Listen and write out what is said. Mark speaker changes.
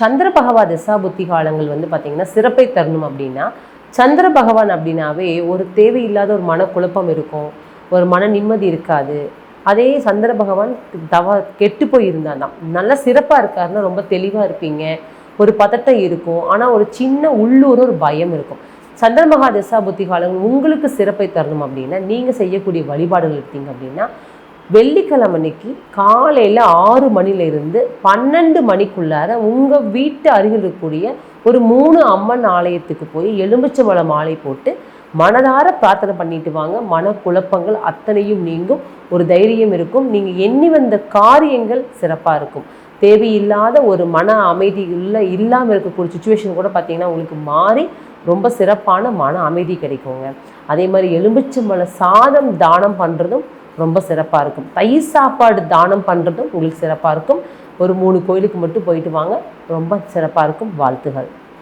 Speaker 1: சந்திர பகவா திசா புத்தி காலங்கள் வந்து பார்த்திங்கன்னா சிறப்பை தரணும் அப்படின்னா, சந்திர பகவான் அப்படின்னாவே ஒரு தேவையில்லாத ஒரு மனக்குழப்பம் இருக்கும், ஒரு மன நிம்மதி இருக்காது. அதே சந்திர பகவான் கெட்டு போயிருந்தால் தான் நல்லா சிறப்பாக இருக்காருன்னா ரொம்ப தெளிவாக இருப்பீங்க, ஒரு பதட்டம் இருக்கும், ஆனால் ஒரு சின்ன உள்ளூர் ஒரு பயம் இருக்கும். சந்திரமகா திசா புத்தி காலங்கள் உங்களுக்கு சிறப்பை தரணும் அப்படின்னா நீங்கள் செய்யக்கூடிய வழிபாடுகள் எடுத்தீங்க அப்படின்னா, வெள்ளிக்கிழமை அன்னைக்கு காலையில் 6 மணிலிருந்து 12 மணிக்குள்ளார உங்கள் வீட்டு அருகில் இருக்கக்கூடிய ஒரு 3 அம்மன் ஆலயத்துக்கு போய் எலுமிச்சம்பழ மாலை போட்டு மனதார பிரார்த்தனை பண்ணிட்டு வாங்க. மனக்குழப்பங்கள் அத்தனையும் நீங்கும், ஒரு தைரியம் இருக்கும், நீங்கள் எண்ணி வந்த காரியங்கள் சிறப்பாக இருக்கும். தேவையில்லாத ஒரு மன அமைதி இல்லாமல் இருக்கக்கூடிய சுச்சுவேஷன் கூட பார்த்தீங்கன்னா உங்களுக்கு மாறி ரொம்ப சிறப்பான மன அமைதி கிடைக்குங்க. அதே மாதிரி எலுமிச்சம்பழ சாதம் தானம் பண்ணுறதும் ரொம்ப சிறப்பாக இருக்கும். தயிர் சாப்பாடு தானம் பண்ணுறதும் உங்களுக்கு சிறப்பாக இருக்கும். ஒரு 3 கோயிலுக்கு மட்டும் போயிட்டு வாங்க, ரொம்ப சிறப்பாக இருக்கும். வாழ்த்துகள்.